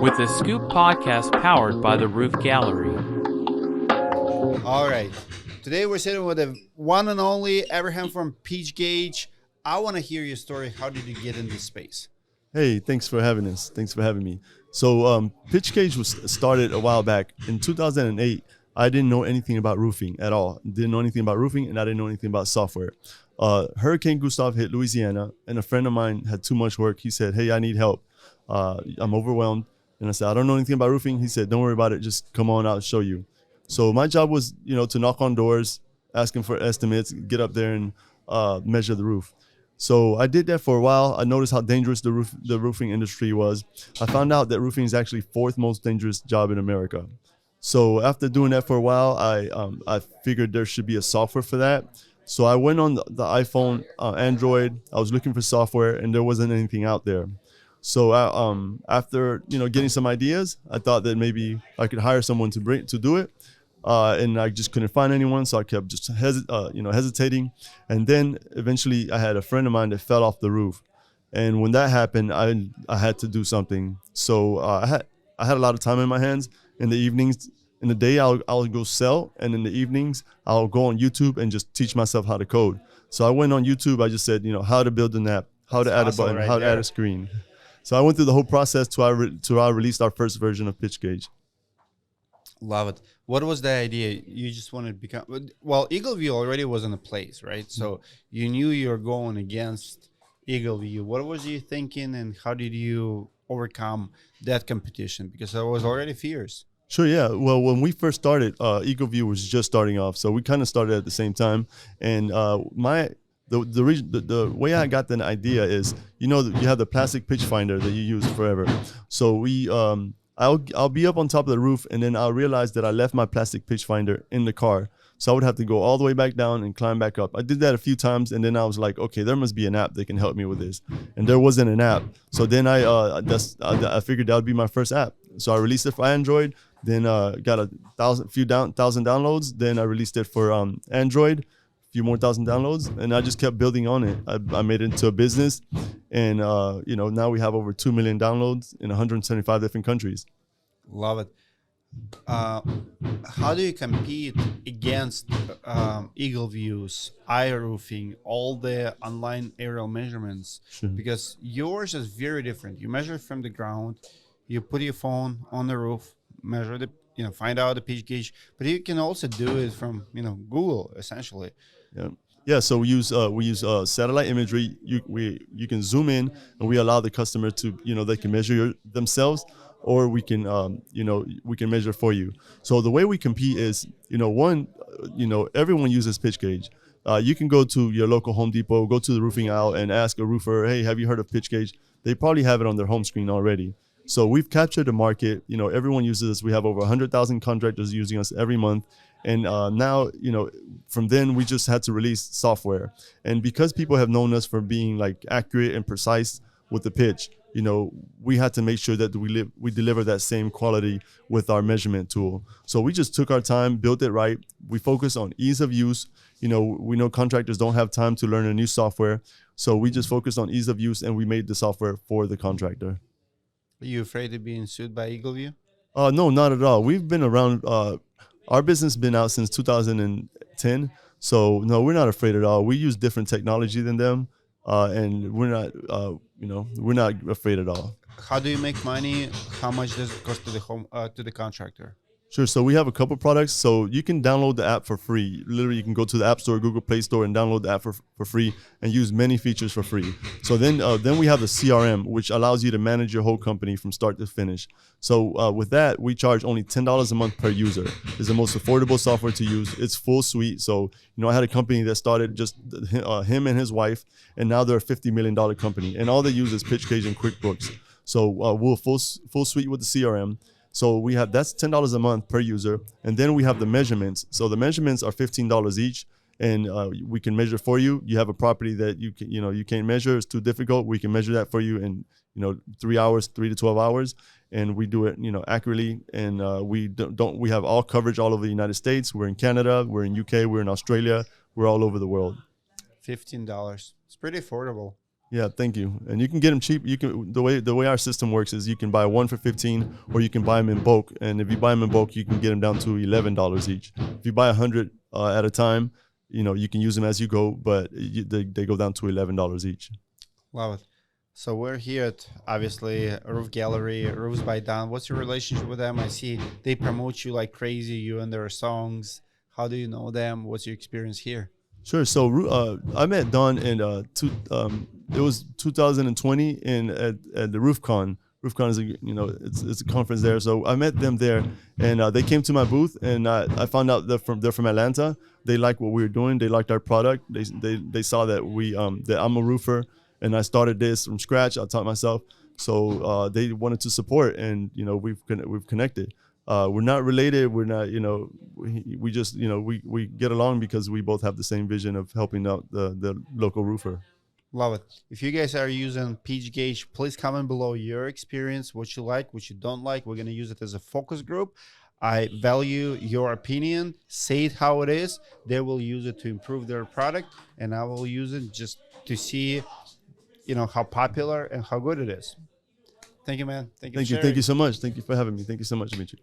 with the Scoop podcast powered by the Roof Gallery. All right. Today we're sitting with the one and only Abraham from Pitch Gauge. I want to hear your story. How did you get in this space? Hey, thanks for having us. Thanks for having me. So Pitch Gauge was started a while back. In 2008, I didn't know anything about roofing at all. Didn't know anything about roofing, and I didn't know anything about software. Hurricane Gustav hit Louisiana, and a friend of mine had too much work. He said, hey, I need help. I'm overwhelmed. And I said, I don't know anything about roofing. He said, don't worry about it. Just come on, I'll show you. So my job was, to knock on doors, asking for estimates, get up there and measure the roof. So I did that for a while. I noticed how dangerous the roofing industry was. I found out that roofing is actually fourth most dangerous job in America. So after doing that for a while, I figured there should be a software for that. So I went on the iPhone, Android. I was looking for software, and there wasn't anything out there. So after getting some ideas, I thought that maybe I could hire someone to do it, and I just couldn't find anyone. So I kept just hesitating, and then eventually I had a friend of mine that fell off the roof, and when that happened, I had to do something. So I had a lot of time in my hands. In the evenings, in the day I'll go sell, and in the evenings I'll go on YouTube and just teach myself how to code. So I went on YouTube. I just said how to build an app, how to add a button, how to add a screen. So I went through the whole process till I released our first version of Pitch Gauge. Love it. What was the idea? You just wanted to become... Well, Eagleview already was in a place, right? So you knew you were going against Eagleview. What was you thinking, and how did you overcome that competition? Because there was already fierce. Sure, yeah. Well, when we first started, Eagleview was just starting off. So we kind of started at the same time. And the way I got the idea is, you have the plastic pitch finder that you use forever. So I'll be up on top of the roof, and then I'll realize that I left my plastic pitch finder in the car. So I would have to go all the way back down and climb back up. I did that a few times, and then I was like, okay, there must be an app that can help me with this. And there wasn't an app. So then I figured that would be my first app. So I released it for Android, then got a thousand downloads. Then I released it for Android, few more thousand downloads, and I just kept building on it. I made it into a business, and now we have over 2 million downloads in 175 different countries. Love it. How do you compete against Eagleview's iRoofing, all the online aerial measurements? Sure. Because yours is very different. You measure from the ground, you put your phone on the roof, measure the find out the pitch gauge, but you can also do it from Google essentially. Yeah. So we use satellite imagery. You can zoom in, and we allow the customer to they can measure themselves, or we can we can measure for you. So the way we compete is everyone uses pitch gauge. You can go to your local Home Depot, go to the roofing aisle, and ask a roofer, hey, have you heard of pitch gauge? They probably have it on their home screen already. So we've captured the market. Everyone uses us. We have over 100,000 contractors using us every month. And now, from then we just had to release software. And because people have known us for being like accurate and precise with the pitch, we had to make sure that we deliver that same quality with our measurement tool. So we just took our time, built it right. We focus on ease of use. We know contractors don't have time to learn a new software. So we just focused on ease of use, and we made the software for the contractor. Are you afraid of being sued by Eagleview? No, not at all. We've been around. Our business has been out since 2010. So no, we're not afraid at all. We use different technology than them, and we're not afraid at all. How do you make money? How much does it cost to the contractor? Sure. So we have a couple products. So you can download the app for free. Literally, you can go to the App Store, Google Play Store, and download the app for free and use many features for free. So then we have the CRM, which allows you to manage your whole company from start to finish. So with that, we charge only $10 a month per user. It's the most affordable software to use. It's full suite. So I had a company that started just him and his wife, and now they're a $50 million company, and all they use is Pitch Gauge and QuickBooks. So we're full suite with the CRM. So that's $10 a month per user, and then we have the measurements. So the measurements are $15 each, and we can measure for you. You have a property that you can't measure; it's too difficult. We can measure that for you in 3 hours, 3 to 12 hours, and we do it accurately. And we have all coverage all over the United States. We're in Canada, we're in UK, we're in Australia, we're all over the world. $15. It's pretty affordable. Yeah, thank you. And you can get them cheap. You can the way our system works is you can buy one for 15, or you can buy them in bulk. And if you buy them in bulk, you can get them down to $11 each. If you buy 100 at a time, you can use them as you go, but they go down to $11 each. Love it. So we're here at, obviously, Roof Gallery, Roofs by Don. What's your relationship with them? I see they promote you like crazy, you and their songs. How do you know them? What's your experience here? Sure. So I met Don in it was 2020 at the RoofCon. RoofCon is it's a conference there. So I met them there, and they came to my booth, and I found out that they're from Atlanta. They liked what we were doing. They liked our product. They saw that that I'm a roofer, and I started this from scratch. I taught myself. So they wanted to support, and we've connected. We're not related. We're not, we just, we get along because we both have the same vision of helping out the local roofer. Love it. If you guys are using Pitch Gauge, please comment below your experience, what you like, what you don't like. We're going to use it as a focus group. I value your opinion. Say it how it is. They will use it to improve their product, and I will use it just to see, how popular and how good it is. Thank you, man. Thank you. Thank you so much. Thank you for having me. Thank you so much, Dimitri.